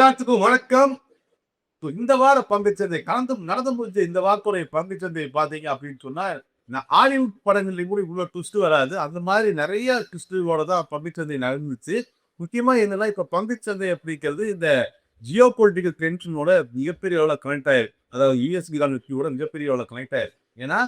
எல்லாத்துக்கும் வணக்கம். இந்த வார பங்குச்சந்தை நடந்து முடிஞ்ச இந்த வாரத்துடைய பங்குச்சந்தை பார்த்தீங்க அப்படின்னு சொன்னா, ஹாலிவுட் படங்கள்லயும் கூட இவ்வளோ ட்விஸ்ட் வராது. அந்த மாதிரி நிறைய ட்விஸ்ட்டுகளோட தான் பங்குச்சந்தை நடந்துச்சு. முக்கியமா என்னன்னா, இப்ப பங்குச்சந்தை அப்படிங்கிறது இந்த ஜியோ பொலிட்டிக்கல் டென்ஷனோட மிகப்பெரிய அளவுல கனெக்ட் ஆயிருக்கு. அதாவது யுஎஸ் ஈரான் இஷ்யூவோட மிகப்பெரிய அளவுல கனெக்ட் ஆயிருக்கு. ஏன்னா,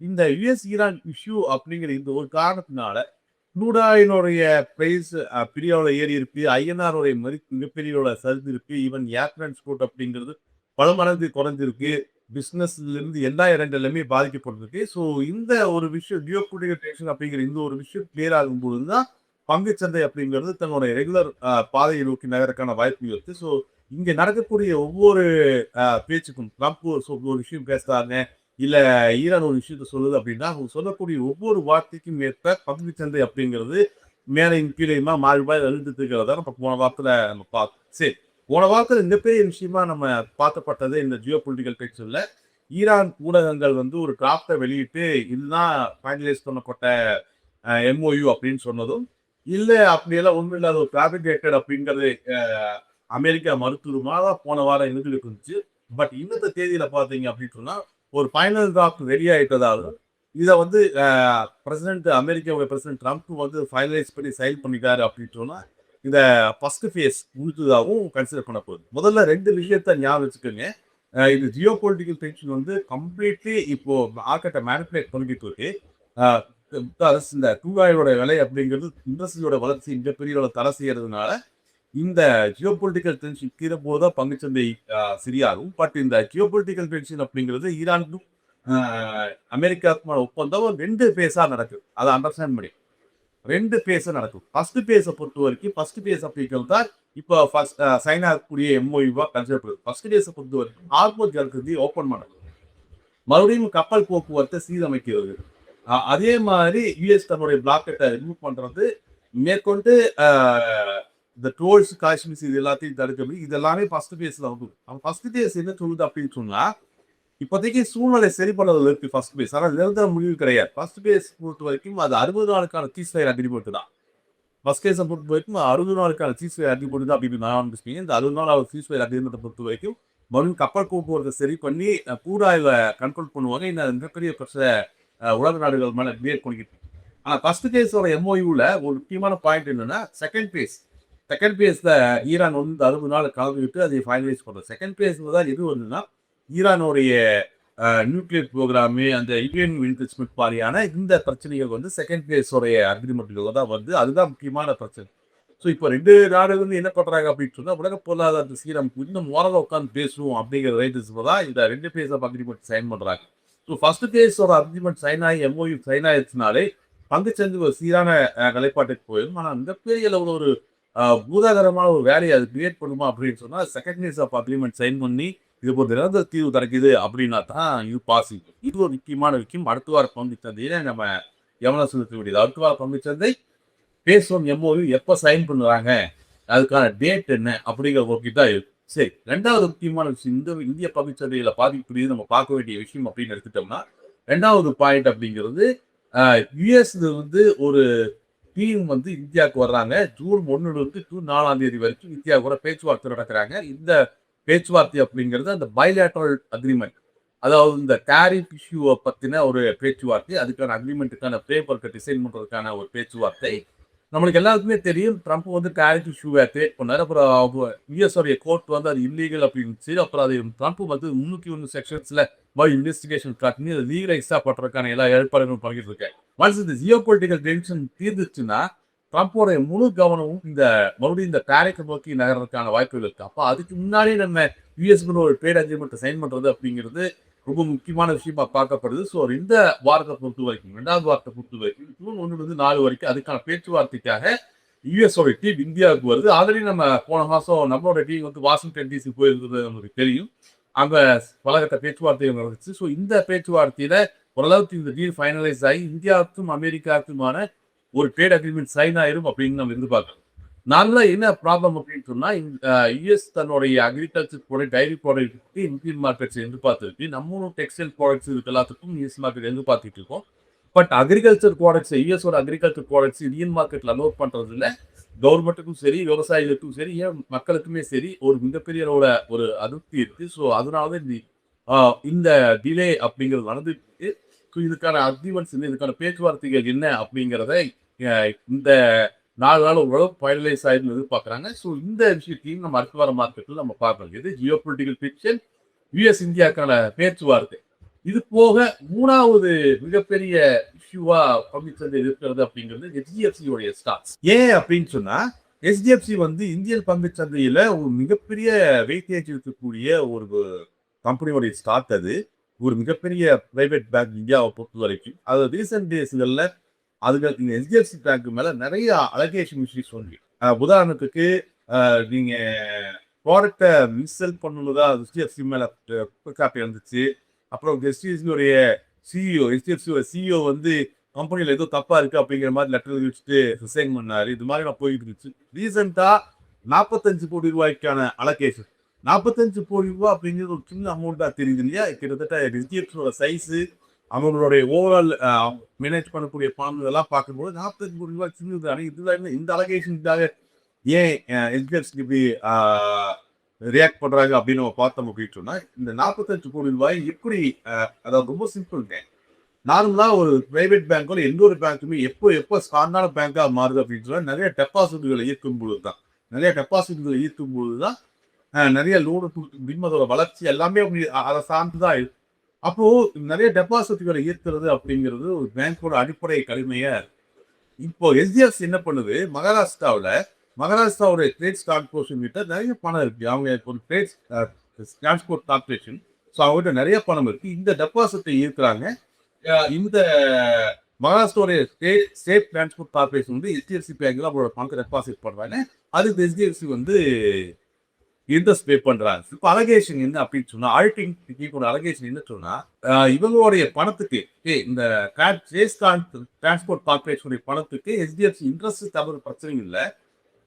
இந்த யுஎஸ் ஈரான் இஷ்யூ அப்படிங்கிற இந்த ஒரு காரணத்தினால க்ரூட் ஆயிலுடைய பிரைஸ் பெரிய அளவுல ஏறி இருக்கு. ஐஎன்ஆர் உடைய மதிப்பு மிகப்பெரிய அளவுல சரிந்து இருக்கு. ஈவன் ஏர் டிரான்ஸ்போர்ட் அப்படிங்கிறது பல மடங்கு குறைஞ்சிருக்கு. பிசினஸ்ல இருந்து எல்லா இடங்கள்லயுமே பாதிக்கப்பட்டிருக்கு. ஸோ இந்த ஒரு விஷயம் ஜியோபொலிட்டிக்கல் டென்ஷன் அப்படிங்கிற இந்த ஒரு விஷயம் கிளியர் ஆகும்போது தான் பங்குச்சந்தை அப்படிங்கிறது தன்னுடைய ரெகுலர் பாதையை நோக்கி நகரக்கான வாய்ப்பு இருக்கு. ஸோ இங்க நடக்கக்கூடிய ஒவ்வொரு பேச்சுக்கும் ட்ரம்ப் ஒரு விஷயம் பேசுறாங்க, இல்ல ஈரான் ஒரு விஷயத்த சொல்லுது அப்படின்னா, அவங்க சொல்லக்கூடிய ஒவ்வொரு வார்த்தைக்கும் ஏற்ப பங்குச்சந்தை அப்படிங்கிறது மேலையும் கீழையுமா மாறி மாறி எழுந்துட்டு இருக்கிறத நம்ம போன வாரத்துல நம்ம பார்த்தோம். சரி, போன வாரத்துல மிகப்பெரிய விஷயமா நம்ம பார்த்தப்பட்டது இந்த ஜியோ பொலிட்டிக்கல் டென்ஷன்ல ஈரான் ஊடகங்கள் ஒரு டிராப்டை வெளியிட்டு இதுதான் ஃபைனலைஸ் பண்ணப்பட்ட எம்ஓயு அப்படின்னு சொன்னதும், இல்ல அப்படியெல்லாம் ஒன்றும் இல்லாத ஒரு ஃபேப்ரிகேட்டட் அப்படிங்கிறது அமெரிக்கா மருத்துவமாக போன வாரம் இருந்துட்டு இருந்துச்சு. பட் இன்னத்த தேதியில பாத்தீங்க அப்படின்னு சொன்னா ஒரு ஃபைனல் டிராப்ட் ரெடி ஆயிட்டதாலும் இதை அமெரிக்காவுடைய பிரசிடென்ட் ட்ரம்ப் ஃபைனலைஸ் பண்ணி சைன் பண்ணிட்டாரு அப்படின்னு சொன்னா இந்த ஃபர்ஸ்ட் ஃபேஸ் முடிச்சதாகவும் கன்சிடர் பண்ண போகுது. முதல்ல ரெண்டு விஷயத்த ஞாபகம் வச்சுக்கோங்க. இது ஜியோ பொலிட்டிக்கல் டென்ஷன் கம்ப்ளீட்லி இப்போ மார்க்கெட்டை மேனிபுலேட் பண்ணிட்டு இருக்கு. இந்த க்ரூட் விலை அப்படிங்கிறது இண்டஸ்ட்ரியோட வளர்ச்சி மிகப்பெரிய தடை செய்யறதுனால இந்த ஜியோ பொலிட்டிக்கல் டென்ஷன் கீழே போதுதான் பங்குச்சந்தை சரியாகும். பட் இந்த ஜியோ பொலிட்டிக்கல் டென்ஷன் அப்படிங்கிறது ஈரானுக்கும் அமெரிக்காவுக்குமான ஒப்பந்தம் ரெண்டு பேஸா நடக்குது. அதை அண்டர்ஸ்டாண்ட் பண்ணி ரெண்டு பேஸா நடக்கும். ஃபர்ஸ்ட் பேஸை பொறுத்த வரைக்கும் ஃபர்ஸ்ட் பேஸ் அப்படிங்கிறது தான் இப்போ சைன் ஆகக்கூடிய எம்ஓயுவா கன்சிடர் பண்ணுது. ஃபர்ஸ்ட் பேஸை பொறுத்த வரைக்கும் ஹார்மோஸ் ஜலசந்தி ஓப்பன் பண்ணுது, மறுபடியும் கப்பல் போக்குவரத்தை சீரமைக்கிறது. அதே மாதிரி யுஎஸ் தன்னுடைய பிளாக்கெட்டை ரிமூவ் பண்றது, மேற்கொண்டு இந்த டோல்ஸ் காஷ்மீர்ஸ் இது எல்லாத்தையும் தடுக்கிறது, இது எல்லாமே ஃபர்ஸ்ட் பேஸ்ல வந்துடும். அவன் ஃபர்ஸ்ட் பேஸ் என்ன சொல்லுது அப்படின்னு சொன்னா, இப்போதைக்கு சூழ்நிலை சரி பண்ணதுல இருக்கு ஃபர்ஸ்ட் பேஸ். ஆனால் நிரந்தர முடிவு கிடையாது. ஃபர்ஸ்ட் பேஸ் பொறுத்த வரைக்கும் அது 60 நாளுக்கான சீஸ்ஃபயர் அக்ரிமெண்ட் தான். ஃபர்ஸ்ட் கேஸை பொறுத்த வரைக்கும் 60 நாளுக்கான சீஸ்ஃபயர் அக்ரிமெண்ட் தான் அப்படின்னு நான் பேசுவீங்க. இந்த 60 நாள் சீஸ்ஃபயர் அக்ரிமெண்ட்டை பொறுத்த வரைக்கும் மறுபடியும் கப்பல் போக்குவரத்தை சரி பண்ணி கூடாயில கண்ட்ரோல் பண்ணுவாங்க. இந்த மிகப்பெரிய பிரச்சனை உலக நாடுகள் மேல கிரியேட் பண்ணிக்கிட்டு. ஆனால் ஃபர்ஸ்ட் கேஸோட எம்ஓயூல ஒரு முக்கியமான பாயிண்ட் என்னன்னா செகண்ட் பேஸ்ல ஈரான் 60 நாள் கலந்துக்கிட்டு அதை ஃபைனலைஸ் பண்றது. செகண்ட் பேஸ்ல தான் எது வருதுன்னா ஈரானுடைய நியூக்ளியர் ப்ரோக்ராமு, அந்த யுஎன் இன்வெஸ்ட்மெண்ட் மாதிரியான இந்த பிரச்சனைகள் செகண்ட் பேஸோடைய அக்ரிமெண்ட்ல தான் வருது. அதுதான் முக்கியமான பிரச்சனை. ஸோ இப்போ ரெண்டு நாடுகள் என்ன பண்றாங்க அப்படின்னு சொன்னா, உலக பொருளாதார சீரம் இன்னும் ஓரளவு உட்காந்து பேசுவோம் அப்படிங்கிற ரைட்ஸ் தான் இந்த ரெண்டு பேஸ் ஆஃப் அக்ரிமெண்ட் சைன் பண்றாங்க. ஸோ ஃபர்ஸ்ட் பேஸோட அக்ரிமெண்ட் சைன் ஆகி எம்ஓயு சைன் ஆயிடுச்சுனாலே பங்குச்சந்தை ஒரு சீரான நிலைப்பாட்டுக்கு போயிடும். ஆனால் மிகப்பெரிய அளவில் ஒரு பூதாகரமான ஒரு வேலையை அது கிரியேட் பண்ணுமா அப்படின்னு சொன்னா second phase of agreement sign பண்ணி இது ஒரு நிரந்தர தீர்வு கிடைக்குது அப்படின்னா தான் இது பாசிபிள். இது ஒரு முக்கியமான விஷயம். அடுத்த வார பங்குச்சந்தையில நம்ம கவனம் செலுத்த வேண்டியது. அடுத்த வார பங்குச்சந்தை பேசுவோம் எம்ஓயு எப்போ சைன் பண்ணுறாங்க, அதுக்கான டேட் என்ன அப்படிங்கிற ஒரு தான் இருக்கு. சரி, ரெண்டாவது முக்கியமான விஷயம் இந்த இந்திய பங்குச்சந்தையில பாதிக்கக்கூடியது நம்ம பார்க்க வேண்டிய விஷயம் அப்படின்னு எடுத்துட்டோம்னா, ரெண்டாவது பாயிண்ட் அப்படிங்கிறது யுஎஸ் ஒரு டீம் இந்தியாவுக்கு வர்றாங்க. ஜூன் 1 ஜூன் 4 வரைக்கும் இந்தியா கூட பேச்சுவார்த்தை நடக்கிறாங்க. இந்த பேச்சுவார்த்தை அப்படிங்கிறது அந்த பைலேட்டரல் அக்ரிமெண்ட், அதாவது இந்த டேரிஃப் இஷ்யூவை பத்தின ஒரு பேச்சுவார்த்தை, அதுக்கான அக்ரிமெண்ட்டுக்கான பேப்பருக்கு டிசைன் பண்றதுக்கான ஒரு பேச்சுவார்த்தை. நம்மளுக்கு எல்லாருக்குமே தெரியும், ட்ரம்ப் டேரிஃப் இஷ்யூவை கிரியேட் பண்ணாரு. அப்புறம் யுஎஸ் உடைய கோர்ட் அது இல்லீகல் அப்படின்னு அப்புறம் அது ட்ரம்ப் 301 செக்ஷன்ஸ்ல இன்வெஸ்டிகேஷன் காட்டி அதை லீகலைஸா பண்றதுக்கான எல்லா ஏற்பாடுகளும் பண்ணிட்டு இருக்கேன். ஒன்ஸ் இந்த ஜியோ பொலிட்டிக்கல் டென்ஷன் தீர்ந்துச்சுன்னா ட்ரம்ப்போட முழு கவனமும் மறுபடியும் இந்த டேரிஃப் நோக்கி நகர்றதுக்கான வாய்ப்புகள் இருக்கு. அப்போ அதுக்கு முன்னாடி நம்ம யுஎஸ் ஒரு ட்ரேட் அக்ரிமெண்ட் சைன் பண்றது அப்படிங்கிறது ரொம்ப முக்கியமான விஷயமா பார்க்கப்படுது. ஸோ இந்த வாரத்தை பொறுத்த வரைக்கும், ரெண்டாவது வாரத்தை பொறுத்த வரைக்கும் ஜூன் 1 வரைக்கும் அதுக்கான பேச்சுவார்த்தைக்காக யுஎஸோட டீம் இந்தியாவுக்கு வருது. ஆல்ரெடி நம்ம போன மாசம் நம்மளோட டீம் வாஷிங்டன் டிசி போயிருந்தது நமக்கு தெரியும். அங்க பலகட்ட பேச்சுவார்த்தைகள் நடந்துச்சு. ஸோ இந்த பேச்சுவார்த்தையில ஓரளவுக்கு இந்த டீல் ஃபைனலைஸ் ஆகி இந்தியாவுக்கும் அமெரிக்காவுக்குமான ஒரு ட்ரேட் அக்ரிமெண்ட் சைன் ஆயிரும் அப்படின்னு நம்ம எதிர்பார்க்கிறோம். நார்மலா என்ன ப்ராப்ளம் அப்படின்னு சொன்னா, யுஎஸ் தன்னுடைய agriculture product, dairy product Indian markets எதிர்பார்த்துருக்கு. நம்மளும் டெக்ஸ்டைல் ப்ராடக்ட்ஸ் இதுக்கு எல்லாத்துக்கும் யுஎஸ் மார்க்கெட் எதிர்பார்த்துட்டு இருக்கோம். பட் அக்ரிகல்ச்சர் ப்ராடக்ட்ஸ், யுஎஸோட அக்ரிகல்ச்சர் ப்ராடக்ட்ஸ் இந்தியன் மார்க்கெட்ல அலோட் பண்றது இல்லை. கவர்மெண்ட்டுக்கும் சரி, விவசாயிகளுக்கும் சரி, ஏன் மக்களுக்குமே சரி ஒரு மிகப்பெரிய அளவுல ஒரு அதிருப்தி இருக்கு. ஸோ அதனால தான் இந்த டிலே அப்படிங்கிறது நடந்துட்டு இருக்கு. ஸோ இதுக்கான அக்ரீமெண்ட்ஸ் என்ன, இதுக்கான பேச்சுவார்த்தைகள் என்ன அப்படிங்கிறத அ இந்த 4 நாள் ஓரளவு ஃபைனலைஸ் ஆயிரும்னு எதிர்பார்க்குறாங்க. ஸோ இந்த விஷயத்தையும் நம்ம அடுத்த வார மார்க்கெட்ல நம்ம பார்க்கலாம். இது ஜியோ பொலிட்டிக்கல் ஃபிக்ஷன், யுஎஸ் இந்தியாக்கான பேச்சுவார்த்தை. இது போக 3வது மிகப்பெரிய இஷ்யூவா பங்குச்சந்தை இருக்கிறது அப்படிங்கிறது HDFC உடைய ஸ்டாக்ஸ். ஏன் அப்படின்னு சொன்னா, HDFC வந்து இந்தியன் பங்குச்சந்தையில ஒரு மிகப்பெரிய வெயிட்டேஜ் இருக்கக்கூடிய ஒரு கம்பெனியோடைய ஸ்டாக் அது. ஒரு மிகப்பெரிய பிரைவேட் பேங்க் இந்தியாவை பொறுத்தவரைக்கும். அது ரீசென்ட் டேஸ்கள்ல அதுகள் இந்த HDFC பேங்க் மேல நிறைய அலகேஷன் இஷ்யூஸ் வந்து உதாரணத்துக்கு நீங்க ப்ராடக்ட மிஸ்செல் பண்ணுனதா HDFC மேல குற்றச்சாட்டு இருந்துச்சு. அப்புறம் HDFCயோடைய சிஇஓ வந்து கம்பெனியில் ஏதோ தப்பா இருக்கு அப்படிங்கிற மாதிரி லெட்டர் எழுதி வச்சுட்டு ரிசைன் பண்ணாரு. இது மாதிரி நான் போயிட்டு இருந்துச்சு. ரீசெண்டா 45 கோடி ரூபாய்க்கான அலகேஷன். 45 கோடி ரூபாய் அப்படிங்கிறது ஒரு சின்ன அமௌண்டா தெரியுது இல்லையா? கிட்டத்தட்ட HDFCயோட சைஸு, அவங்களுடைய ஓவரால் மேனேஜ் பண்ணக்கூடிய பணம் இதெல்லாம் பார்க்கும்போது 45 கோடி ரூபாய் சின்னது. ஆனால் இதுதான் இந்த அலகேஷனுக்காக ஏன் HDFC இப்படி ரியாக்ட் பண்றாங்க அப்படின்னு நம்ம பார்த்தோம் அப்படின்னு சொன்னா, இந்த 45 கோடி ரூபாய் எப்படி அதாவது ரொம்ப சிம்பிள்ங்க. நார்மலா ஒரு பிரைவேட் பேங்கோ எந்த ஒரு பேங்க்குமே எப்போ ஸ்ட்ராங்கான பேங்கா மாறுது அப்படின்னு சொன்னா, நிறைய டெபாசிட்களை ஈர்க்கும் பொழுது தான். நிறைய டெபாசிட்களை ஈர்க்கும் பொழுது தான் நிறைய லோனு கொடுக்க முடியும். அதோட வளர்ச்சி எல்லாமே அதை சார்ந்துதான் இருக்கு. அப்போ நிறைய டெபாசிட்களை ஈர்க்கிறது அப்படிங்கிறது ஒரு பேங்கோட அடிப்படை கடமையா இருக்கு. இப்போ HDFC என்ன பண்ணுது, மகாராஷ்டிராவுடைய ட்ரேட்ஸ் கார்பரேஷன் கிட்ட நிறைய பணம் இருக்கு. அவங்க ஒரு ட்ரேட்ஸ் டிரான்ஸ்போர்ட் கார்பரேஷன். ஸோ அவங்ககிட்ட நிறைய பணம் இருக்கு. இந்த டெபாசிட்டை ஈர்க்கிறாங்க. இந்த மகாராஷ்டிராவுடைய ஸ்டேட் டிரான்ஸ்போர்ட் கார்பரேஷன் வந்து HDFC பேங்க்ல அவங்களோட பணத்தை டெபாசிட் பண்றாங்க. அதுக்கு HDFC வந்து இன்ட்ரெஸ்ட் பே பண்றாங்க. இப்போ அலகேஷன் என்ன அப்படின்னு சொன்னா, ஆடிட்டிங் டெக்னிக்கோட அலகேஷன் என்ன சொன்னா, இவங்களுடைய பணத்துக்கு இந்த டிரான்ஸ்போர்ட் கார்பரேஷனுடைய பணத்துக்கு HDFC இன்ட்ரெஸ்ட் தவிர பிரச்சனை இல்லை.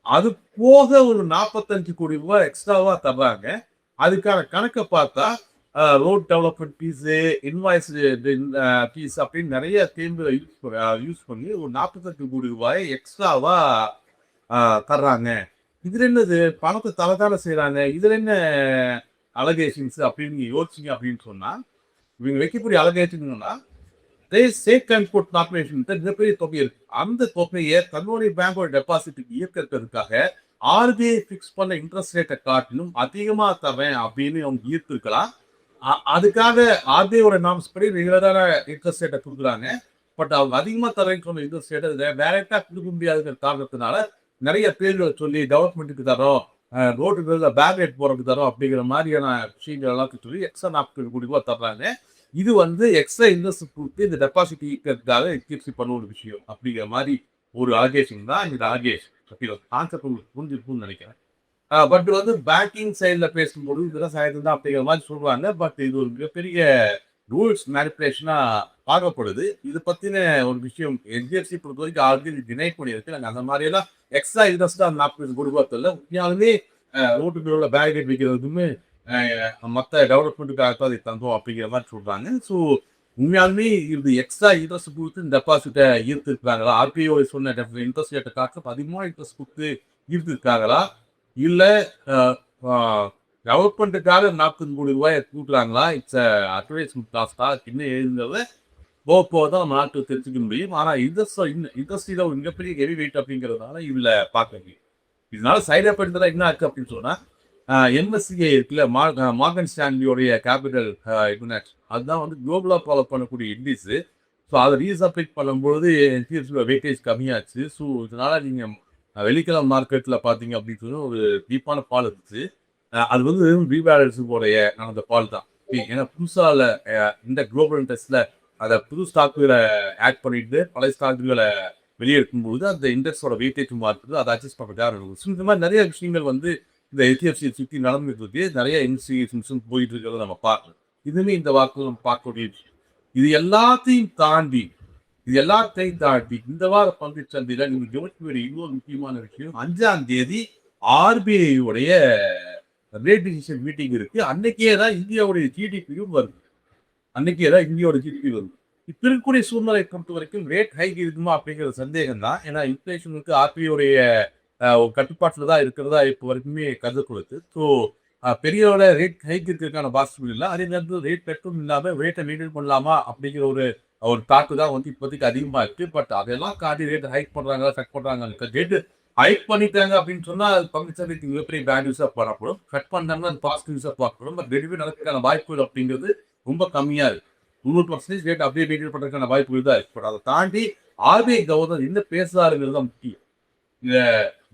அது போக ஒரு 45 கோடி ரூபாய் எக்ஸ்ட்ராவா தர்றாங்க. அதுக்கான கணக்கை பார்த்தா road development fees, invoice fees அப்படின்னு நிறைய தேர்ந்து யூஸ் பண்ணி ஒரு 45 கோடி ரூபாய் எக்ஸ்ட்ராவா தர்றாங்க. இதுல என்னது, பணத்தை தரதான செய்யறாங்க, இதுல என்ன அலகேஷன்ஸ் அப்படின்னு நீங்க யோசிச்சீங்க அப்படின்னு சொன்னா, இவங்க வைக்கக்கூடிய அலகேஷன்னா ஸ்டேட் டிரான்ஸ்போர்ட் கார்பரேஷன் மிகப்பெரிய தொகை இருக்கு. அந்த தொகையை தன்னுடைய பேங்கோட டெபாசிட்டுக்கு ஈர்க்கிறதுக்காக RBI பிக்ஸ் பண்ண இன்ட்ரெஸ்ட் ரேட்டை காட்டிலும் அதிகமா தரேன் அப்படின்னு அவங்க ஈர்த்திருக்கலாம். அதுக்காக RBIயோட நார்ம்ஸ் படி ரெகுலரான இன்ட்ரெஸ்ட் ரேட்டை கொடுக்குறாங்க. பட் அவங்க அதிகமா தரேன்னு சொன்ன இன்ட்ரெஸ்ட் ரேட்டை டைரக்டா கொடுக்க முடியாதுங்கிற காரணத்தினால நிறைய பேர்களை சொல்லி டெவலப்மெண்ட்டுக்கு தரோம், ரோட்டுக்கு பேக் போறதுக்கு தரோம் அப்படிங்கிற மாதிரியான விஷயங்கள் எல்லாம் சொல்லி எக்ஸ்ட்ரா 40 கோடி ரூபாய் தர்றாங்க. இது வந்து எக்ஸ்ட்ரா இன்ட்ரெஸ்ட் கொடுத்து இந்த டெபாசிட் ஈக்கிறதுக்காக HDFC பண்ண ஒரு விஷயம் அப்படிங்கிற மாதிரி ஒரு அலகேஷன் தான் இந்த அலகேஷன். கான்செப்ட் உங்களுக்கு புரிஞ்சிருக்கும்னு நினைக்கிறேன். பட் வந்து பேங்கிங் சைடில் பேசும்போது விவசாயத்தில் தான் அப்படிங்கிற மாதிரி சொல்றாங்க. பட் இது ஒரு மிகப்பெரிய ரூல்ஸ் மேனிப்புலேஷனா பார்க்கப்படுது. இது பத்தின ஒரு விஷயம் HDFC பொறுத்த வரைக்கும் ஆல்ரெடி டினை பண்ணியிருக்கு. நாங்கள் அந்த மாதிரி எல்லாம் எக்ஸ்ட்ரா இன்ட்ரெஸ்டா 40 கோடி ரூபாய் தெரியல. உண்மையாலுமே ரோட்டுக்கு உள்ள பேரிகேட் வைக்கிறதுமே மற்ற டெவலப்மெண்ட்டுக்காக தான் அதை தந்தோம் அப்படிங்கிற மாதிரி சொல்றாங்க. ஸோ உண்மையாலுமே இது எக்ஸ்ட்ரா இன்ட்ரெஸ்ட் கொடுத்து இந்த டெபாசிட்டை ஈர்த்திருக்காங்களா, RBI சொன்ன இன்ட்ரெஸ்ட் ரேட்டை காட்டு அதிகமாக இன்ட்ரெஸ்ட் கொடுத்து ஈர்த்திருக்காங்களா, இல்லை டெவலப்மெண்ட்டுக்காக 40 கோடி ரூபாயை கூட்டுறாங்களா, இட்ஸ் அட்வர்டைஸ்மெண்ட் காஸ்டா என்ன எழுதுங்கிறத போக தான் நம்ம நாட்டு தெரிஞ்சுக்க முடியும். ஆனால் இண்டஸ்ட்ரியில ஒரு மிகப்பெரிய ஹெவி வெயிட் அப்படிங்கிறதுனால இதில் பார்க்க முடியும். இதனால சைட் எஃபெக்ட் தான் என்ன ஆச்சு அப்படின்னு சொன்னா, MSCI இருக்குல்ல, மார்கன் ஸ்டான்லியோடைய கேபிட்டல் இன்டெக்ஸ், அதுதான் வந்து குளோபலா ஃபாலோ பண்ணக்கூடிய இண்டெக்ஸ். ஸோ அதை ரீசப்ளிக் பண்ணும்போது வெயிட்டேஜ் கம்மியாச்சு. ஸோ இதனால நீங்க வெள்ளிக்கிழமை மார்க்கெட்ல பாத்தீங்க அப்படின்னு சொன்னா ஒரு டீப்பான பால் இருந்துச்சு. அது வந்து ரீபேலன்ஸுடைய அந்த பால் தான். ஏன்னா புதுசால இந்த குளோபல் இண்டெக்ஸ்ல அதை புது ஸ்டாக்குகளை ஆட் பண்ணிட்டு பழைய ஸ்டாக்குகளை வெளியே இருக்கும்போது அந்த இண்டெக்ஸோட வெயிட்டேஜ் மாற்றுறது அதை அட்ஜஸ்ட் பண்ணுறதுக்காக இருக்கும். இந்த மாதிரி நிறைய விஷயங்கள் வந்து இந்த HDFC சுற்றி நடந்துட்டு இருக்கு. நிறைய இன்ஸ்டிடியூஷன்ஸும் போயிட்டு இருக்கிறத நம்ம பார்க்கணும். இதுவுமே இந்த வாக்கு நம்ம பார்க்கக்கூடிய விஷயம். இது எல்லாத்தையும் தாண்டி இந்த வார பங்கு சந்தையில நீங்க கவனிக்க வேண்டிய இன்னொரு முக்கியமான விஷயம், 5ஆம் தேதி RBI உடைய ரேட் டிசிஷன் மீட்டிங் இருக்கு. அன்னைக்கே தான் இந்தியாவுடைய ஜிடிபியும் வருது. இப்ப இருக்கக்கூடிய சூழ்நிலை பொறுத்த வரைக்கும் ரேட் ஹைக் இருக்குமா அப்படிங்கிற சந்தேகம் தான். ஏன்னா இன்ஃபிளேஷனுக்கு RBI உடைய ஒரு கட்டுப்பாட்டில் தான் இருக்கிறதா இப்போ வரைக்குமே கருதப்படுது. ஸோ பெரிய ரேட் ஹைக் இருக்கிறதுக்கான பாசிபிள் இல்லை. அதே நேரத்தில் ரேட் கட்டும் இல்லாமல் ரேட்டை மெயின்டைன் பண்ணலாமா அப்படிங்கிற ஒரு ஒரு தாக்கு தான் வந்து இப்போதைக்கு அதிகமாக இருக்கு. பட் அதெல்லாம் காட்டி ரேட் ஹைக் பண்ணுறாங்களா கட் பண்ணுறாங்க. ரேட்டு ஹைக் பண்ணிட்டாங்க அப்படின்னு சொன்னால் அது பங்குச்சந்தைக்கு மிகப்பெரிய பேட் நியூஸாக பார்க்கப்படும். கட் பண்ணாங்கன்னா அது பாசிட்டிவ் நியூஸாக பார்க்கப்படும். பட் ரெண்டுமே நடக்கிறதுக்கான வாய்ப்புகள் அப்படிங்கிறது ரொம்ப கம்மியாக இருக்கு. 90% ரேட் அப்படியே மெயின்டைன் பண்ணுறதுக்கான வாய்ப்புகள் தான் இருக்கு. பட் அதை தாண்டி ஆர்பிஐ கவர்னர் என்ன பேசுறாருங்கிறது தான் முக்கியம்.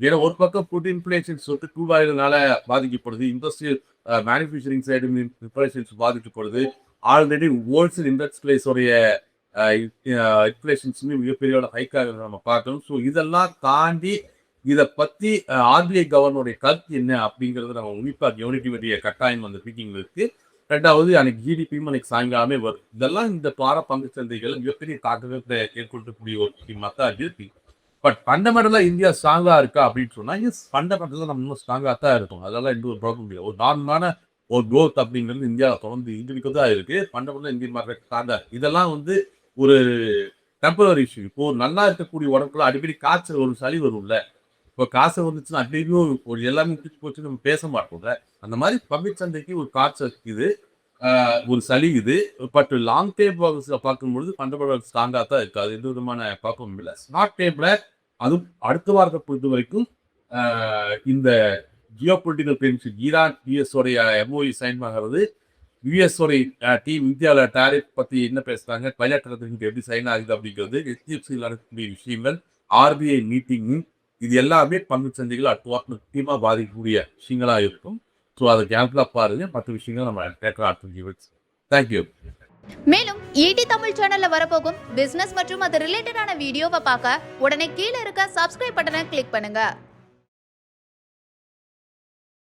ஏன்னா ஒரு பக்கம் ஃபுட் இன்ஃப்ளேஷன் சொல்லிட்டு க்ரூட் ஆயில்னால பாதிக்கப்படுது. இண்டஸ்ட்ரியல் மேனுஃபேக்சரிங் சைடு இன்ஃப்ளேஷன்ஸ் பாதிக்கப்படுது. ஆல்ரெடி ஹோல்சேல் இண்டஸ்ட்ரீஸோடைய இன்ஃப்ளேஷன்ஸுமே மிகப்பெரிய ஹைக்காக நம்ம பார்க்கணும். ஸோ இதெல்லாம் தாண்டி இதை பற்றி ஆர்பிஐ கவர்னருடைய கருத்து என்ன அப்படிங்கிறத நம்ம உன்னிப்பாக கவனிக்க வேண்டிய கட்டாயம் அந்த மீட்டிங்கில் இருக்கு. ரெண்டாவது அன்னைக்கு ஜிடிபியும் அன்னைக்கு சாயங்காலமே வரும். இதெல்லாம் இந்த வார பங்கு சந்தைகள் மிகப்பெரிய தாக்கத்தை ஏற்படுத்தக்கூடிய ஒரு விஷயமா தான் இருக்கு. பட் ஃபண்டமெண்டலா இந்தியா ஸ்ட்ராங்கா இருக்கா அப்படின்னு சொன்னா ஃபண்டமெண்டலா நம்ம இன்னும் ஸ்ட்ராங்கா தான் இருக்கும். அதெல்லாம் எந்த ஒரு ப்ராப்ளம் இல்லை. ஒரு நார்மலான ஒரு க்ரோத் அப்படிங்கிறது இந்தியாவில் தொடர்ந்து இருக்கு தான் இருக்கு. ஃபண்டமெண்டலா இந்தியன் மார்க்கெட் ஸ்ட்ராங்கா. இதெல்லாம் வந்து ஒரு டெம்பரரி இஷ்யூ. இப்போ நல்லா இருக்கக்கூடிய உடம்புல அடிக்கடி காய்ச்சல் ஒரு சளி வரும்ல. இப்போ காசு வந்துச்சுன்னா அடிக்கடியும் ஒரு எல்லாமே பிடிச்சி போச்சு நம்ம பேச மாட்டோம்ல. அந்த மாதிரி பப்ளிக் சந்தைக்கு ஒரு காய்ச்சல் இருக்குது, ஒரு சளி இது. பட் லாங் டேம் பார்க்கும்பொழுது ஃபண்டமெண்டல் ஸ்ட்ராங்கா தான் இருக்கு. அது எந்த விதமான குழப்பமும் இல்லை. ஷார்ட் டேம்ல அதுவும் அடுத்த வாரத்தை பொறுத்த வரைக்கும் இந்த Jio political tension Iran US உடைய எம்ஓஇ சைன் ஆகிறது. யூஎஸ் உடைய டீம் இந்தியாவில் டேரிஃப் பத்தி என்ன பேசுறாங்க, பைலட் எப்படி சைன் ஆகுது அப்படிங்கிறது, HDFC நடக்கக்கூடிய விஷயங்கள், ஆர்பிஐ மீட்டிங், இது எல்லாமே பங்கு சந்தைகள் அடுத்த வாரம் முக்கியமாக பாதிக்கக்கூடிய விஷயங்களா இருக்கும். ஸோ அதை கேர்ஃபுல்லாக பாருங்க. மற்ற விஷயங்கள் நம்ம கேட்கலாம் அடுத்த வீடியோஸ். தேங்க்யூ. மேலும் ஈடி தமிழ் சேனல்ல வரப்போகும் பிசினஸ் மற்றும் அது ரிலேட்டடான வீடியோவை பார்க்க உடனே கீழே இருக்க சப்ஸ்கிரைப் பட்டனை கிளிக் பண்ணுங்க.